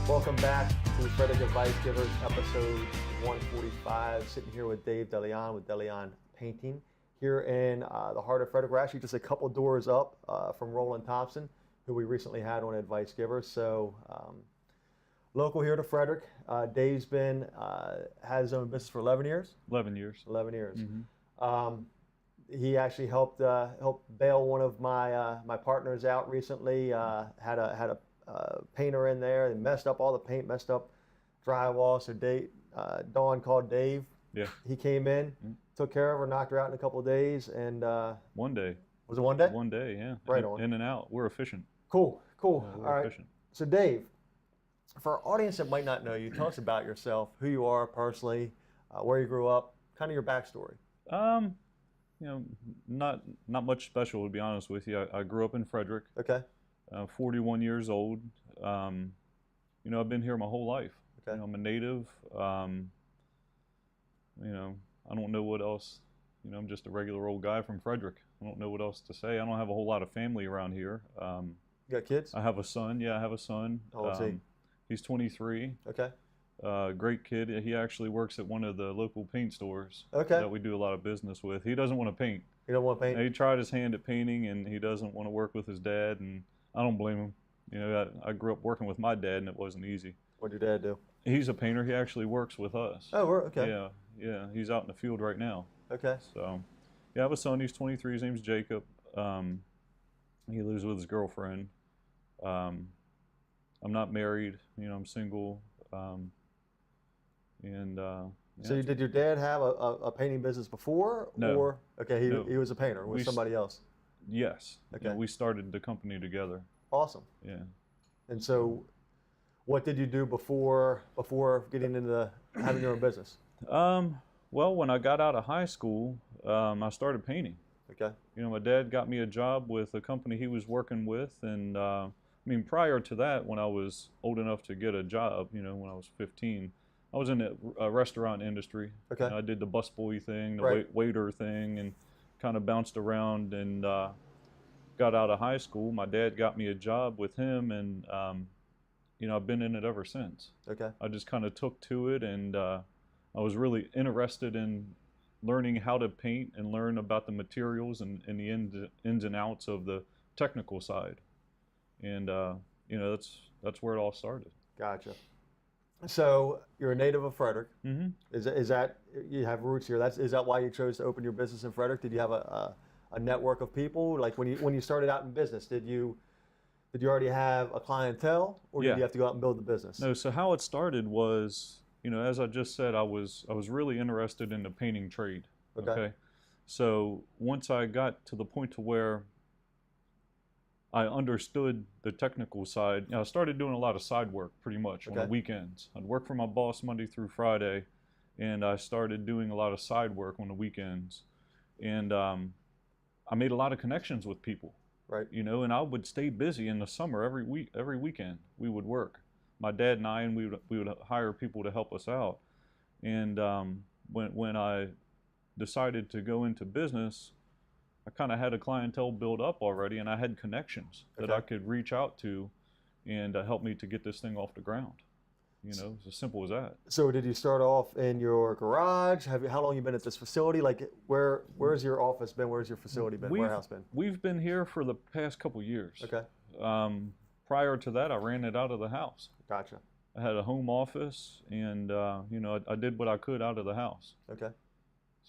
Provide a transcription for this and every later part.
Welcome back to Frederick Advice Givers, episode 145. Sitting here with Dave DeLeon with DeLeon Painting here in the heart of Frederick. We're actually just a couple doors up from Roland Thompson, who we recently had on Advice Givers. So local here to Frederick. Dave's been had his own business for 11 years. 11 years. 11 years. Mm-hmm. He actually helped bail one of my partners out recently. Had a painter in there and messed up all the paint, messed up drywall. So Dawn called Dave. Yeah. He came in, took care of her, knocked her out in a couple of days, and one day. Was it one day? One day, yeah. Right on. In and out. We're efficient. Cool. We're All right. efficient. So Dave, for our audience that might not know you, tell us about yourself, who you are personally, where you grew up, kind of your backstory. Not much special, to be honest with you. I grew up in Frederick. Okay. 41 years old. I've been here my whole life. Okay. I'm a native. I don't know what else. I'm just a regular old guy from Frederick. I don't know what else to say. I don't have a whole lot of family around here. You got kids? I have a son. Yeah, I have a son. How old is he? He's 23. Okay. Great kid. He actually works at one of the local paint stores that we do a lot of business with. He doesn't want to paint. You don't want to paint? He tried his hand at painting, and he doesn't want to work with his dad, and I don't blame him. I grew up working with my dad, and it wasn't easy. What'd your dad do? He's a painter. He actually works with us. Oh, okay. Yeah. He's out in the field right now. Okay. So, yeah, I have a son. He's 23. His name's Jacob. He lives with his girlfriend. I'm not married. I'm single. So did your dad have a painting business before? No. Or, okay, No. he was a painter with somebody else. Yes. Okay. We started the company together. Awesome. Yeah. And so what did you do before getting into having your own business? Well, when I got out of high school, I started painting. Okay. My dad got me a job with a company he was working with, and prior to that, when I was old enough to get a job, when I was 15, I was in the restaurant industry. Okay. I did the busboy thing, the Right. waiter thing, and kind of bounced around, and got out of high school. My dad got me a job with him, and I've been in it ever since. Okay. I just kind of took to it, and I was really interested in learning how to paint and learn about the materials and the ins and outs of the technical side. And that's where it all started. Gotcha. So you're a native of Frederick. Mm-hmm. Is that you have roots here? Is that why you chose to open your business in Frederick? Did you have a network of people? Like when you started out in business, did you already have a clientele, or did you have to go out and build the business? No. So how it started was, as I just said, I was really interested in the painting trade. Okay. So once I got to the point to where I understood the technical side, I started doing a lot of side work pretty much on the weekends. I'd work for my boss Monday through Friday, and I started doing a lot of side work on the weekends. And I made a lot of connections with people. Right. And I would stay busy in the summer every weekend. We would work. My dad and I, and we would hire people to help us out. And when I decided to go into business, I kind of had a clientele build up already, and I had connections that I could reach out to and help me to get this thing off the ground. It's as simple as that. So did you start off in your garage? How long you been at this facility? Like where's your office been? Where's your facility been? Warehouse been? We've been here for the past couple years. Okay. Prior to that, I ran it out of the house. Gotcha. I had a home office, and I did what I could out of the house. Okay.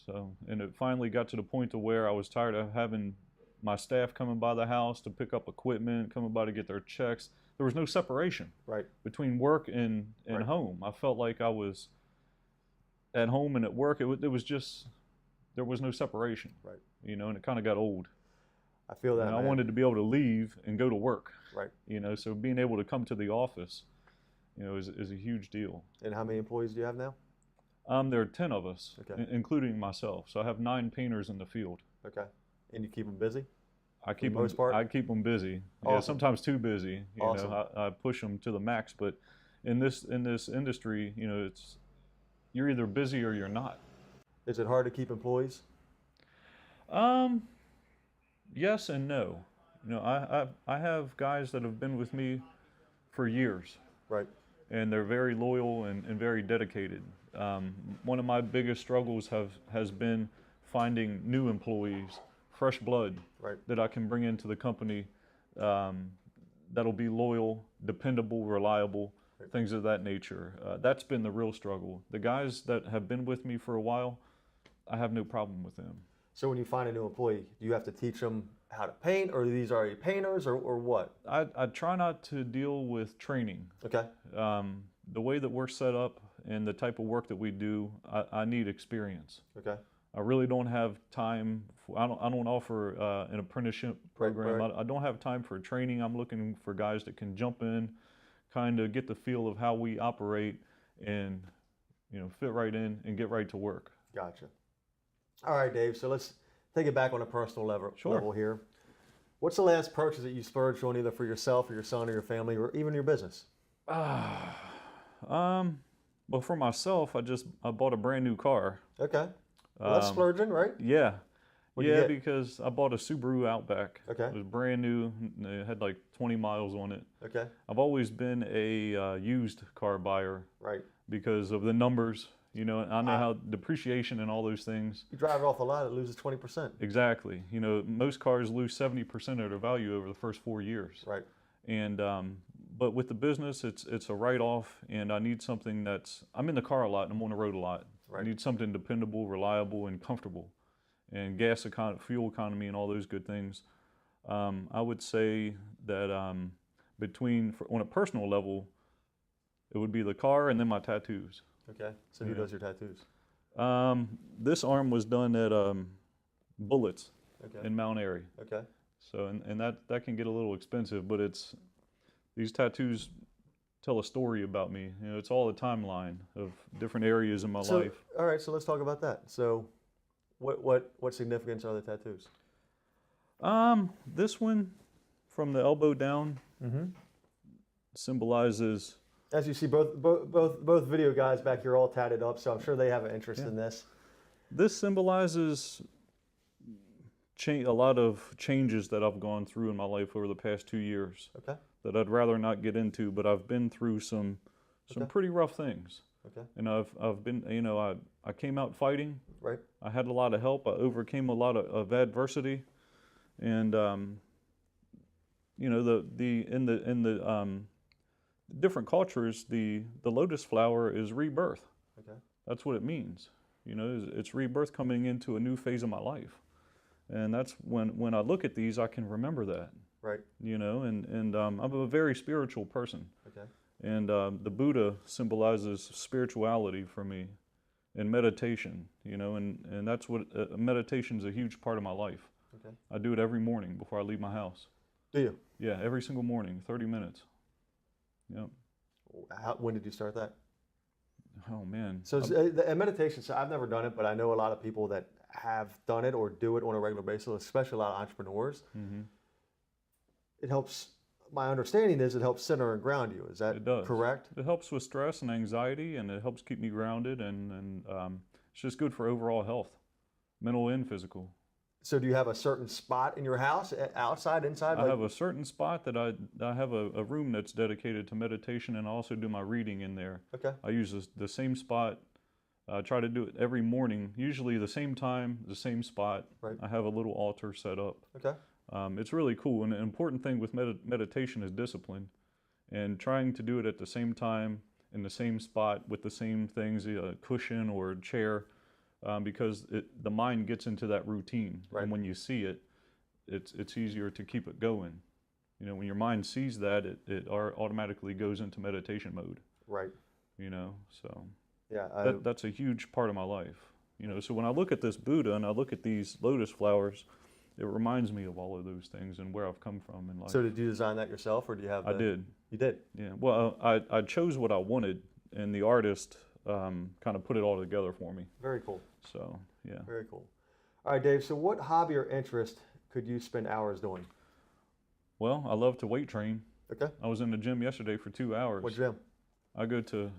So, and it finally got to the point to where I was tired of having my staff coming by the house to pick up equipment, coming by to get their checks. There was no separation between work and home. I felt like I was at home and at work. It was just, there was no separation. Right. And it kind of got old. I feel that. And I wanted to be able to leave and go to work. Right. So being able to come to the office, is a huge deal. And how many employees do you have now? There are 10 of us, including myself. So I have 9 painters in the field. Okay. And you keep them busy? I keep most part? I keep them busy. Awesome. Yeah, sometimes too busy. Awesome. I push them to the max. But in this industry, you're either busy or you're not. Is it hard to keep employees? Yes and no. I have guys that have been with me for years. Right. and they're very loyal and very dedicated. One of my biggest struggles has been finding new employees, fresh blood, Right. that I can bring into the company, that'll be loyal, dependable, reliable, Right. things of that nature. That's been the real struggle. The guys that have been with me for a while, I have no problem with them. So when you find a new employee, do you have to teach them how to paint, or are these already painters, or what? I try not to deal with training. Okay. The way that we're set up and the type of work that we do, I need experience. Okay. I really don't have time. I don't offer an apprenticeship program. Right. I don't have time for training. I'm looking for guys that can jump in, kind of get the feel of how we operate, and fit right in and get right to work. Gotcha. All right, Dave. So let's take it back on a personal level here. What's the last purchase that you splurged on, either for yourself or your son or your family, or even your business? Well, for myself, I bought a brand new car. Okay. Well, that's splurging, right? Yeah. What'd you get? Because I bought a Subaru Outback. Okay. It was brand new. It had like 20 miles on it. Okay. I've always been a used car buyer. Right. Because of the numbers. I know how depreciation and all those things. You drive it off a lot, it loses 20%. Exactly. Most cars lose 70% of their value over the first 4 years. Right. And but with the business, it's a write-off, and I need something I'm in the car a lot and I'm on the road a lot. Right. I need something dependable, reliable, and comfortable, and fuel economy, and all those good things. I would say that on a personal level, it would be the car and then my tattoos. Okay. So who does your tattoos? This arm was done at Bullets in Mount Airy. Okay. So and that can get a little expensive, but these tattoos tell a story about me. It's all a timeline of different areas in my life. All right, so let's talk about that. So what significance are the tattoos? This one from the elbow down symbolizes. As you see, both video guys back here all tatted up, so I'm sure they have an interest in this. This symbolizes a lot of changes that I've gone through in my life over the past 2 years. Okay. That I'd rather not get into, but I've been through some pretty rough things. Okay. And I've been, I came out fighting. Right. I had a lot of help. I overcame a lot of adversity, and in the different cultures, the lotus flower is rebirth. Okay. That's what it means. It's rebirth, coming into a new phase of my life, and that's when I look at these, I can remember that. Right. And I'm a very spiritual person. Okay. And the Buddha symbolizes spirituality for me, and meditation. And that's what meditation's a huge part of my life. Okay. I do it every morning before I leave my house. Do you? Yeah, every single morning, 30 minutes. Yep. When did you start that? Oh man. So meditation. So I've never done it, but I know a lot of people that have done it or do it on a regular basis, especially a lot of entrepreneurs. Mm-hmm. It helps. My understanding is it helps center and ground you. Is that correct? It helps with stress and anxiety, and it helps keep me grounded, and it's just good for overall health, mental and physical. So do you have a certain spot in your house, outside, inside? I have a certain spot that I have a room that's dedicated to meditation, and I also do my reading in there. Okay. I use the same spot. I try to do it every morning, usually the same time, the same spot. Right. I have a little altar set up. Okay. It's really cool, and an important thing with meditation is discipline, and trying to do it at the same time, in the same spot, with the same things, a cushion or a chair, because the mind gets into that routine, right. And when you see it, it's easier to keep it going. When your mind sees that, it automatically goes into meditation mode. Right. So yeah, that's a huge part of my life. So when I look at this Buddha and I look at these lotus flowers, it reminds me of all of those things and where I've come from in life. So did you design that yourself, or do you have? I did. You did? Yeah. Well, I chose what I wanted, and the artist kind of put it all together for me. Very cool. So yeah. Very cool. All right, Dave. So what hobby or interest could you spend hours doing? Well, I love to weight train. Okay. I was in the gym yesterday for 2 hours. What gym? I go to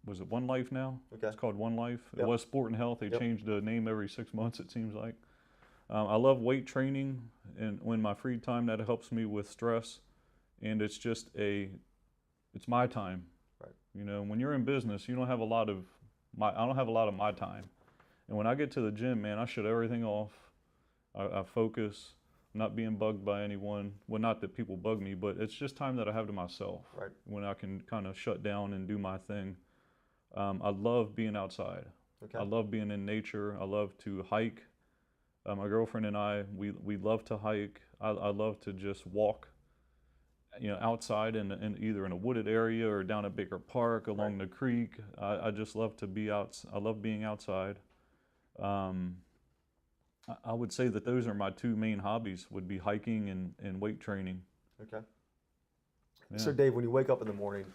was it One Life now? Okay. It's called One Life. Yep. It was Sport and Health. They changed the name every 6 months, it seems like. I love weight training, and in my free time, that helps me with stress, and it's just it's my time. Right. You know, when you're in business, you don't have a lot of I don't have a lot of my time. And when I get to the gym, man, I shut everything off. I focus. I'm not being bugged by anyone. Well, not that people bug me, but it's just time that I have to myself. Right. When I can kind of shut down and do my thing. I love being outside. Okay. I love being in nature. I love to hike. My girlfriend and I, we love to hike. I love to just walk, you know, outside in either in a wooded area or down a bigger park along the creek. I just love to be out. I love being outside. I would say that those are my two main hobbies, would be hiking and weight training. Okay. Yeah. So Dave, when you wake up in the morning,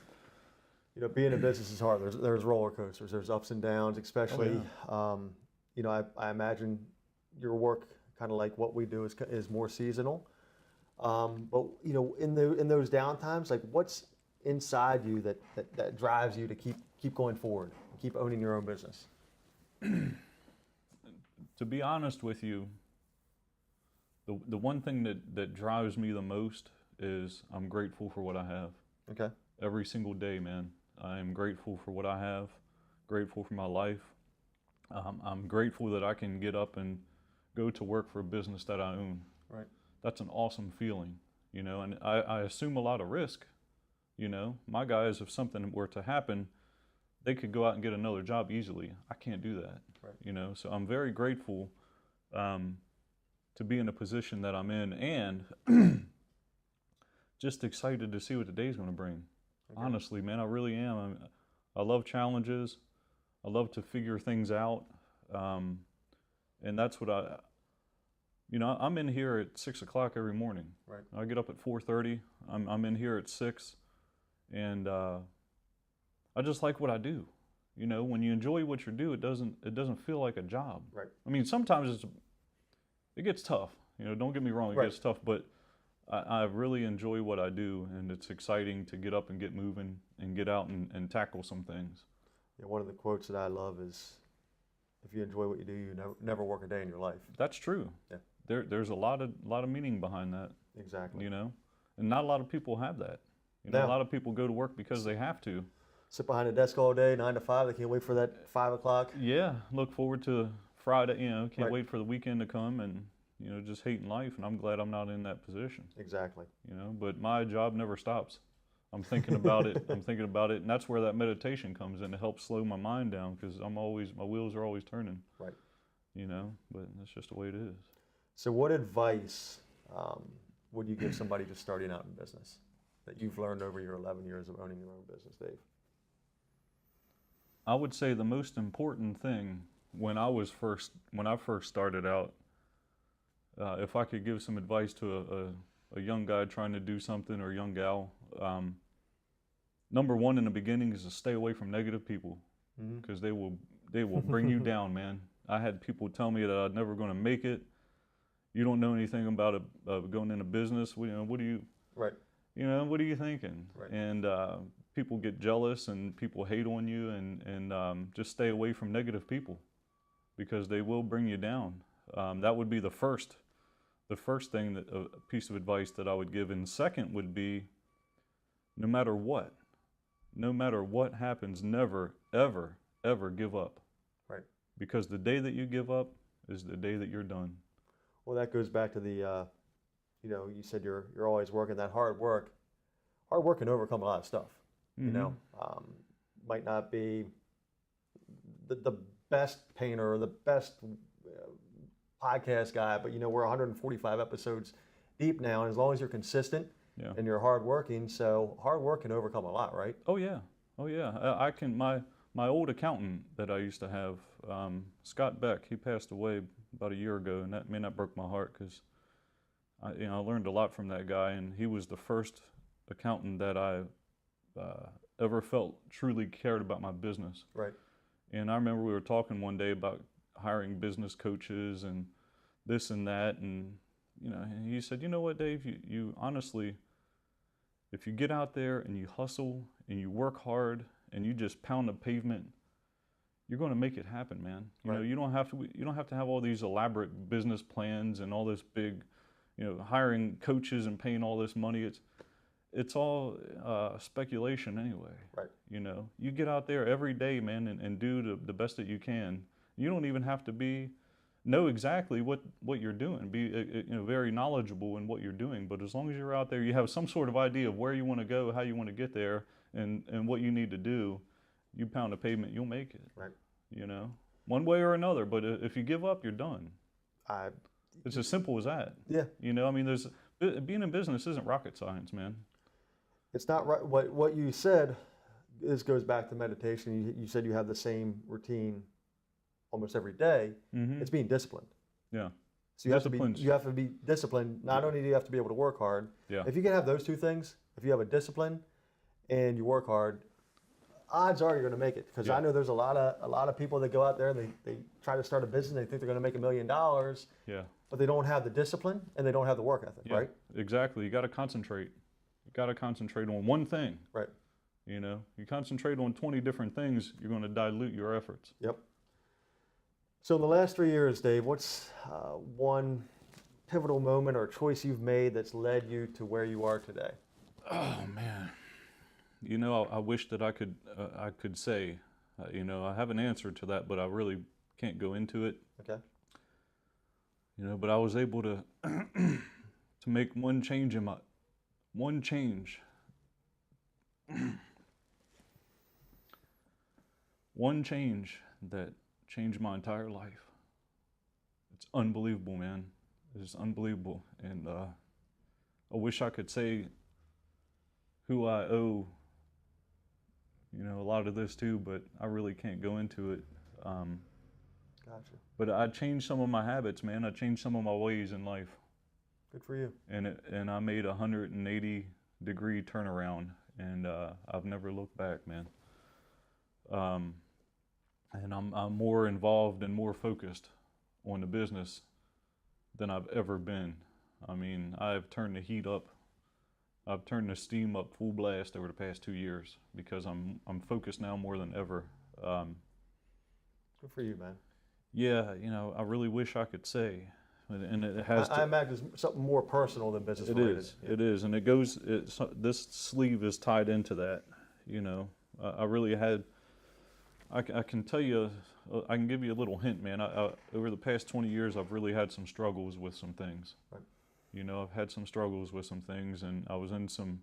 you know, being in business is hard. There's roller coasters, there's ups and downs, especially, you know, I imagine your work, kind of like what we do, is more seasonal. But you know, in those downtimes, like what's inside you that drives you to keep going forward, keep owning your own business? To be honest with you, the one thing that drives me the most is I'm grateful for what I have. Okay. Every single day, man, I am grateful for what I have, grateful for my life. I'm grateful that I can get up and go to work for a business that I own. Right. That's an awesome feeling, you know, and I assume a lot of risk. You know, my guys, if something were to happen, they could go out and get another job easily. I can't do that. Right. You know, so I'm very grateful to be in a position that I'm in, and just excited to see what the day's going to bring. Okay. Honestly, man, I really am. I love challenges. I love to figure things out, and that's what you know, I'm in here at 6 o'clock every morning. Right. I get up at 4:30. I'm in here at 6, and I just like what I do. You know, when you enjoy what you do, it doesn't feel like a job. Right. I mean, sometimes it gets tough. You know, don't get me wrong, it gets tough, but I really enjoy what I do, and it's exciting to get up and get moving and get out and tackle some things. Yeah, one of the quotes that I love is, "If you enjoy what you do, you never work a day in your life." That's true. Yeah. There's a lot of meaning behind that. Exactly. You know, and not a lot of people have that. You know, No. a lot of people go to work because they have to. Sit behind a desk all day, 9 to 5. They can't wait for that 5 o'clock. Yeah, look forward to Friday. You know, can't wait for the weekend to come, and you know, just hating life. And I'm glad I'm not in that position. Exactly. You know, but my job never stops. I'm thinking about it. I'm thinking about it, and that's where that meditation comes in to help slow my mind down, because my wheels are always turning. Right. You know, but that's just the way it is. So, what advice would you give somebody just starting out in business that you've learned over your 11 years of owning your own business, Dave? I would say the most important thing when I first started out, if I could give some advice to a young guy trying to do something, or a young gal, number one in the beginning is to stay away from negative people, because they will bring you down, man. I had people tell me that I'm never going to make it. You don't know anything about going into business. What are you? Right. You know, what are you thinking? Right. And people get jealous, and people hate on you, and just stay away from negative people, because they will bring you down. That would be the first thing, a piece of advice that I would give. And second would be, no matter what happens, never, ever, ever give up. Right. Because the day that you give up is the day that you're done. Well, that goes back to the, you know, you said you're always working. That hard work can overcome a lot of stuff. Mm-hmm. You know, might not be the best painter or the best podcast guy, but you know, we're 145 episodes deep now, and as long as you're consistent and you're hardworking, so hard work can overcome a lot, right? Oh yeah. I can. My old accountant that I used to have, Scott Beck, he passed away about a year ago, and that broke my heart, because I learned a lot from that guy, and he was the first accountant that I ever felt truly cared about my business. Right. And I remember we were talking one day about hiring business coaches and this and that, and he said, "You know what, Dave? You honestly, if you get out there and you hustle and you work hard and you just pound the pavement, you're going to make it happen, man. You know, you don't have to have all these elaborate business plans and all this big, hiring coaches and paying all this money. it's all speculation anyway. Right. You know, you get out there every day, man, and do the best that you can. You don't even have to know exactly what you're doing, be very knowledgeable in what you're doing. But as long as you're out there, you have some sort of idea of where you want to go, how you want to get there, and what you need to do. You pound the pavement, you'll make it. Right. You know, one way or another. But if you give up, you're done. It's as simple as that. Yeah. You know, I mean, being in business isn't rocket science, man. It's not right. What you said, this goes back to meditation. You said you have the same routine almost every day. Mm-hmm. It's being disciplined. Yeah. So you have to be disciplined. Not only do you have to be able to work hard. Yeah. If you can have those two things, if you have a discipline and you work hard, odds are you're going to make it. Because I know there's a lot of people that go out there and they try to start a business. They think they're going to make $1 million. Yeah. But they don't have the discipline and they don't have the work ethic. Yeah, right? Exactly. You got to concentrate. You got to concentrate on one thing. Right. You know, you concentrate on 20 different things, you're going to dilute your efforts. Yep. So in the last 3 years, Dave, what's one pivotal moment or choice you've made that's led you to where you are today? Oh man, you know, I wish that I could say, you know, I have an answer to that, but I really can't go into it. Okay. You know, but I was able to to make one change one change that changed my entire life. It's unbelievable, man. It's unbelievable. And I wish I could say who I owe, you know, a lot of this to, but I really can't go into it. Gotcha. But I changed some of my habits, man. I changed some of my ways in life. Good for you. And I made a 180-degree turnaround, and I've never looked back, man. And I'm more involved and more focused on the business than I've ever been. I mean, I've turned the heat up. I've turned the steam up full blast over the past 2 years because I'm focused now more than ever. Good for you, man. Yeah, you know, I really wish I could say, and it has. I imagine it's something more personal than business related. It is. Yeah. It is, and it goes. This sleeve is tied into that. You know, I really had. I can tell you. I can give you a little hint, man. Over the past 20 years, I've really had some struggles with some things. Right. You know, I've had some struggles with some things, and I was in some.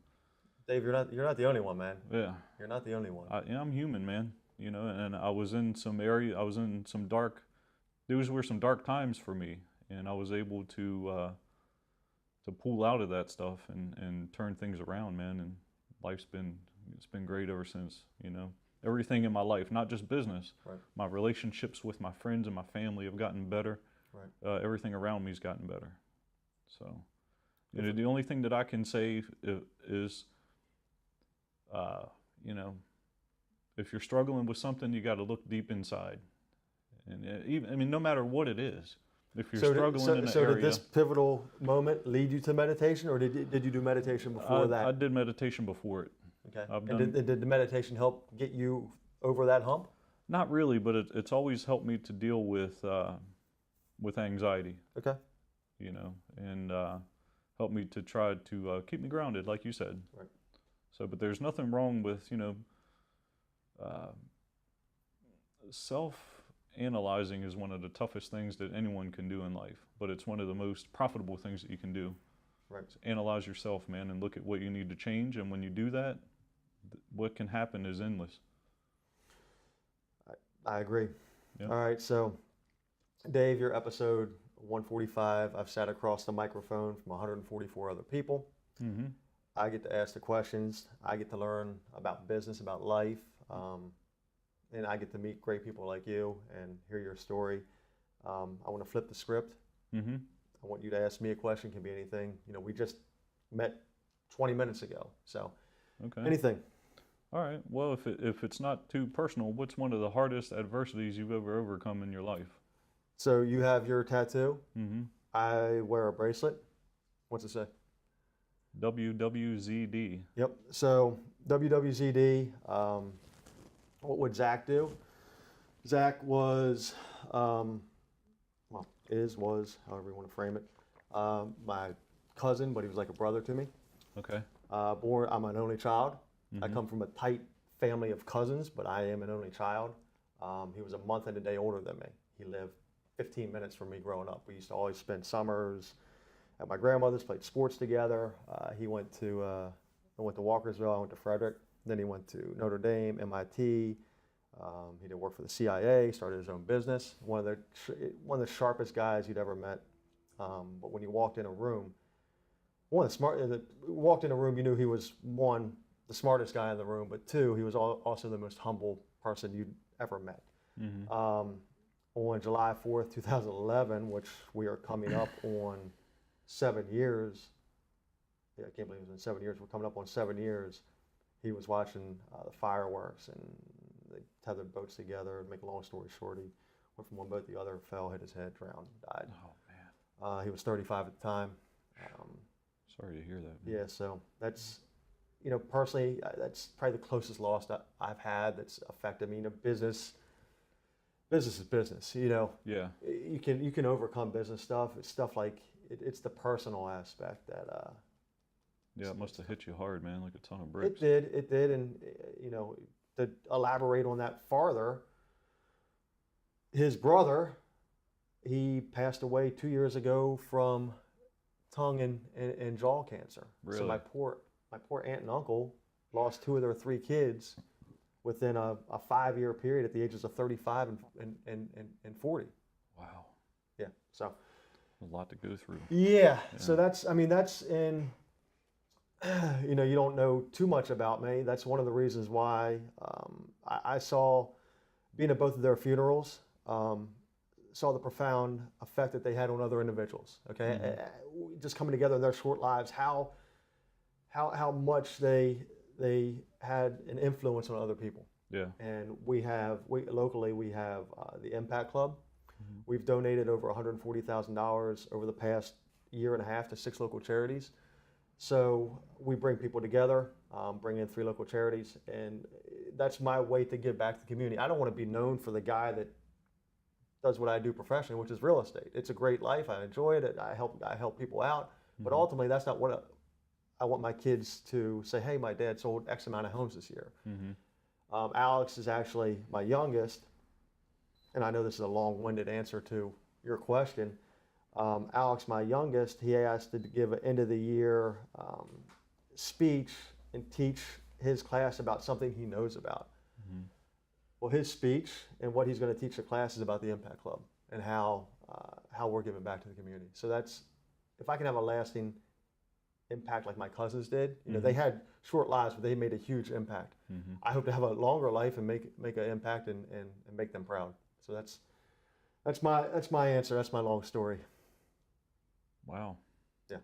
Dave, you're not the only one, man. Yeah. You're not the only one. I'm human, man. You know, and I was in some area. I was in some dark. Those were some dark times for me, and I was able to pull out of that stuff and turn things around, man. And it's been great ever since. You know, everything in my life, not just business. Right. My relationships with my friends and my family have gotten better. Right. Everything around me has gotten better. So, you know, the only thing that I can say is, you know, if you're struggling with something, you got to look deep inside. And even, I mean, no matter what it is, if you're struggling in an area. Did this pivotal moment lead you to meditation, or did you do meditation before that? I did meditation before it. Okay. Did the meditation help get you over that hump? Not really, but it's always helped me to deal with anxiety. Okay. You know, and helped me to try to keep me grounded, like you said. Right. So, but there's nothing wrong with, you know, self-analyzing is one of the toughest things that anyone can do in life, but it's one of the most profitable things that you can do. Right. So analyze yourself, man, and look at what you need to change, and when you do that, what can happen is endless. I agree. Yeah. All right, so Dave, you're episode 145. I've sat across the microphone from 144 other people. Mm-hmm. I get to ask the questions. I get to learn about business, about life. And I get to meet great people like you and hear your story. I want to flip the script. Mm-hmm. I want you to ask me a question. It can be anything. You know, we just met 20 minutes ago. So Okay. anything. All right. Well, if it's not too personal, what's one of the hardest adversities you've ever overcome in your life? So you have your tattoo. Mm-hmm. I wear a bracelet. What's it say? WWZD. Yep. So WWZD. What would Zach do? Zach was, was, however you want to frame it, my cousin, but he was like a brother to me. Okay. I'm an only child. I Mm-hmm. come from a tight family of cousins, but I am an only child. He was a month and a day older than me. He lived 15 minutes from me growing up. We used to always spend summers at my grandmother's, played sports together. I went to Walkersville, I went to Frederick, then he went to Notre Dame, MIT. He did work for the CIA, started his own business. One of the sharpest guys you'd ever met. But when you walked in a room, walked in a room, you knew he was one, the smartest guy in the room, but two, he was also the most humble person you'd ever met. Mm-hmm. On July 4th, 2011, which we are coming up on 7 years. Yeah, I can't believe it's been 7 years. We're coming up on 7 years. He was watching the fireworks, and they tethered boats together. To make a long story short, he went from one boat to the other, fell, hit his head, drowned, died. Oh man. He was 35 at the time. Sorry to hear that, man. Yeah, so that's, personally, that's probably the closest loss that I've had that's affected me. Business is business. Yeah. You can overcome business stuff. It's stuff like it's the personal aspect that. Yeah, it must have hit you hard, man, like a ton of bricks. It did, and to elaborate on that farther, his brother, he passed away 2 years ago from tongue and jaw cancer. Really? So my poor aunt and uncle lost 2 of their 3 kids within a 5-year period at the ages of 35 and 40. Wow. Yeah, so A lot to go through. yeah. So that's in. You don't know too much about me. That's one of the reasons why I saw, being at both of their funerals, saw the profound effect that they had on other individuals. Okay, just coming together in their short lives, how much they had an influence on other people. Yeah. And locally we have the Impact Club. Mm-hmm. We've donated over $140,000 over the past year and a half to 6 local charities. So we bring people together, bring in 3 local charities, and that's my way to give back to the community. I don't want to be known for the guy that does what I do professionally, which is real estate. It's a great life. I enjoy it. I help people out. But ultimately, that's not what I want my kids to say, hey, my dad sold X amount of homes this year. Mm-hmm. Alex is actually my youngest, and I know this is a long-winded answer to your question. Alex, my youngest, he asked to give an end of the year speech and teach his class about something he knows about. Mm-hmm. Well, his speech and what he's going to teach the class is about the Impact Club and how we're giving back to the community. So that's, if I can have a lasting impact like my cousins did, they had short lives, but they made a huge impact. Mm-hmm. I hope to have a longer life and make an impact and make them proud. So that's my answer. That's my long story. Wow. Yeah.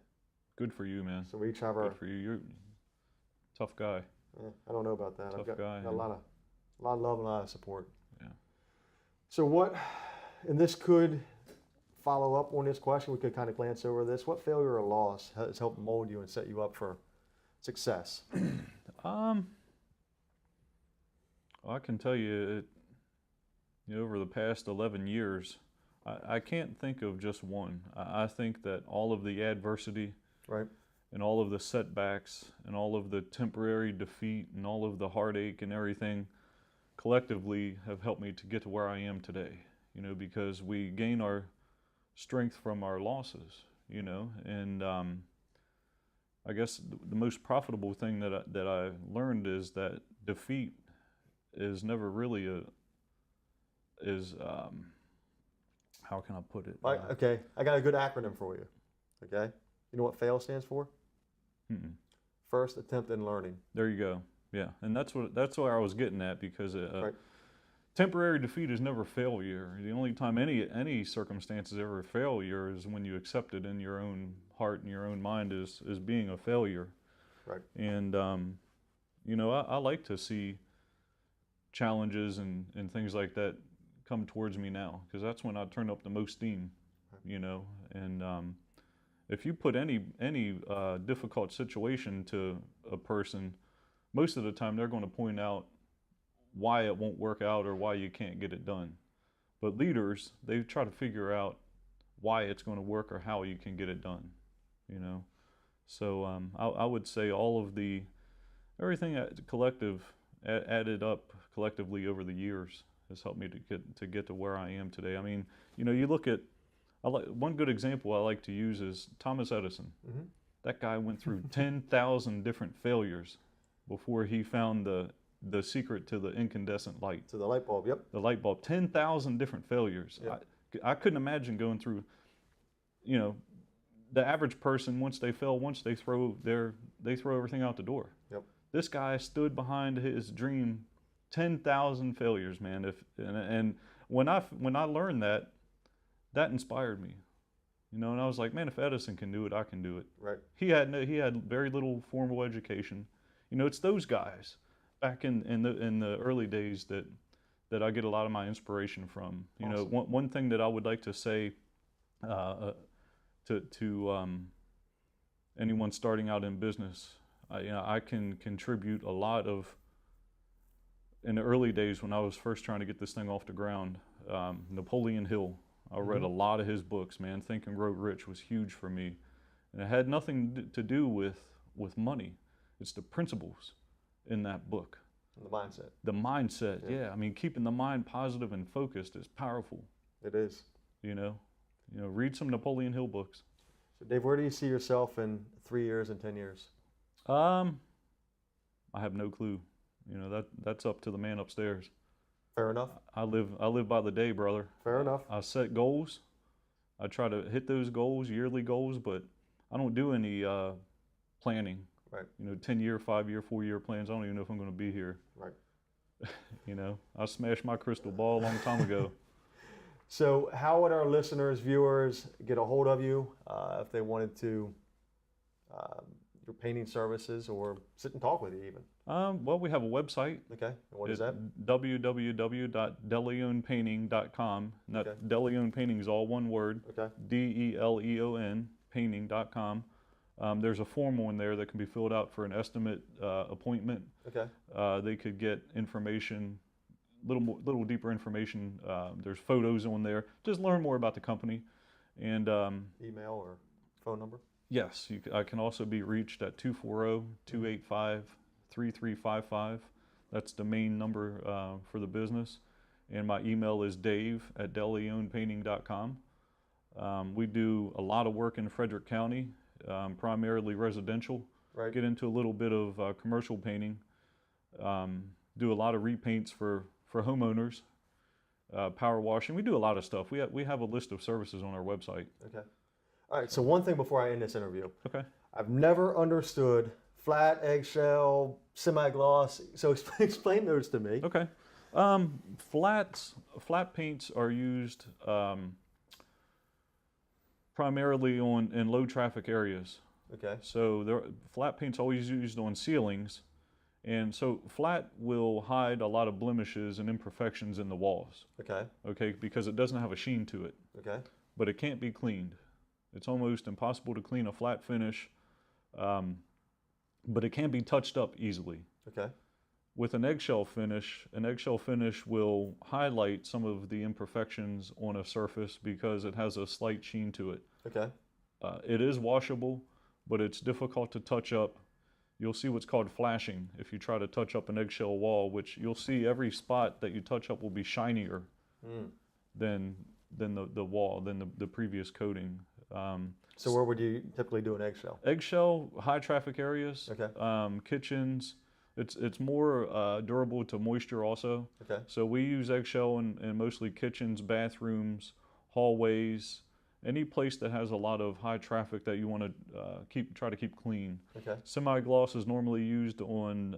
Good for you, man. So we each have our. Good for you. You're a tough guy. I don't know about that. Tough I've got guy, a lot of love and a lot of support. Yeah. So and this could follow up on this question. We could kind of glance over this. What failure or loss has helped mold you and set you up for success? I can tell you, over the past 11 years, I can't think of just one. I think that all of the adversity, right, and all of the setbacks and all of the temporary defeat and all of the heartache and everything collectively have helped me to get to where I am today, because we gain our strength from our losses, and I guess the most profitable thing that I learned is that defeat is never really how can I put it? Okay, I got a good acronym for you. Okay, you know what FAIL stands for? Mm-mm. First attempt in learning. There you go. Yeah, and that's where I was getting at, because Right. temporary defeat is never failure. The only time any circumstance is ever failure is when you accept it in your own heart and your own mind as being a failure. Right. And I like to see challenges and things like that come towards me now, because that's when I turn up the most steam, and if you put any difficult situation to a person, most of the time they're going to point out why it won't work out or why you can't get it done. But leaders, they try to figure out why it's going to work or how you can get it done, So I would say all of everything added up collectively over the years has helped me to get to where I am today. I mean, you look at one good example I like to use is Thomas Edison. Mm-hmm. That guy went through 10,000 different failures before he found the secret to the incandescent light. To the light bulb, yep. The light bulb, 10,000 different failures. Yep. I couldn't imagine going through, the average person, once they fail, they throw everything out the door. Yep. This guy stood behind his dream, 10,000 failures, man. And when I learned that inspired me, and I was like, man, if Edison can do it, I can do it. Right. He had very little formal education. It's those guys back in the early days that I get a lot of my inspiration from. Awesome. One thing that I would like to say to anyone starting out in business, I can contribute a lot of. In the early days when I was first trying to get this thing off the ground, Napoleon Hill, I read a lot of his books, man. Think and Grow Rich was huge for me. And it had nothing to do with money. It's the principles in that book. The mindset. The mindset, yeah. I mean, keeping the mind positive and focused is powerful. It is. Read some Napoleon Hill books. So Dave, where do you see yourself in 3 years and 10 years? I have no clue. That's up to the man upstairs. Fair enough. I live by the day, brother. Fair enough. I set goals. I try to hit those goals, yearly goals, but I don't do any planning. Right. 10-year, 5-year, 4-year plans. I don't even know if I'm going to be here. Right. I smashed my crystal ball a long time ago. So how would our listeners, viewers get a hold of you if they wanted to your painting services or sit and talk with you even? Well, we have a website. Okay. And what is that? www.deleonpainting.com. Okay. Deleon Painting is all one word. Okay. DELEON painting.com. There's a form on there that can be filled out for an estimate appointment. Okay. They could get information, little deeper information. There's photos on there. Just learn more about the company. And email or phone number? Yes, I can also be reached at 240-285-3355. That's the main number for the business. And my email is dave@deleonpainting.com. We do a lot of work in Frederick County, primarily residential. Right. Get into a little bit of commercial painting. Do a lot of repaints for homeowners, power washing. We do a lot of stuff. We have a list of services on our website. Okay. All right, so one thing before I end this interview. Okay. I've never understood flat, eggshell, semi-gloss. So explain those to me. Okay. Flat paints are used primarily in low traffic areas. Okay. So flat paint's always used on ceilings, and so flat will hide a lot of blemishes and imperfections in the walls. Okay. Okay, because it doesn't have a sheen to it. Okay. But it can't be cleaned. It's almost impossible to clean a flat finish, but it can be touched up easily. Okay. With an eggshell finish will highlight some of the imperfections on a surface because it has a slight sheen to it. Okay. It is washable, but it's difficult to touch up. You'll see what's called flashing if you try to touch up an eggshell wall, which you'll see every spot that you touch up will be shinier than the wall, than the previous coating. So where would you typically do an eggshell? Eggshell, high traffic areas, Okay. kitchens. It's more durable to moisture also. Okay. So we use eggshell in mostly kitchens, bathrooms, hallways, any place that has a lot of high traffic that you want to try to keep clean. Okay. Semigloss is normally used on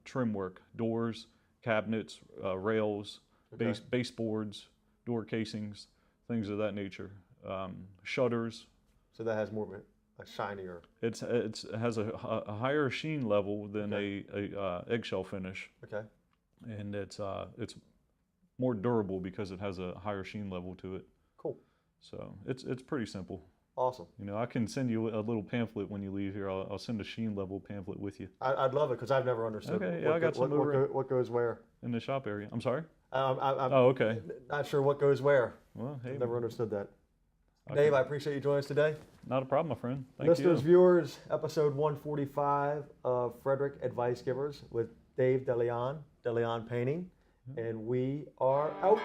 trim work, doors, cabinets, rails, Okay. baseboards, door casings, things of that nature. Shutters. So that has more of a shinier. It has a higher sheen level than Okay. a eggshell finish, Okay. and it's more durable because it has a higher sheen level to it. Cool. So it's pretty simple. Awesome. I can send you a little pamphlet when you leave here. I'll send a sheen level pamphlet with you I'd love it because I've never understood. Okay, yeah, I got some over what goes where. in the shop area. I'm sorry. I'm Oh, okay. not sure what goes where. Well, hey, I've never understood that. Dave, I appreciate you joining us today. Not a problem, my friend. Thank Listeners, you. viewers, episode 145 of Frederick Advice Givers with Dave DeLeon, DeLeon Painting, and we are out.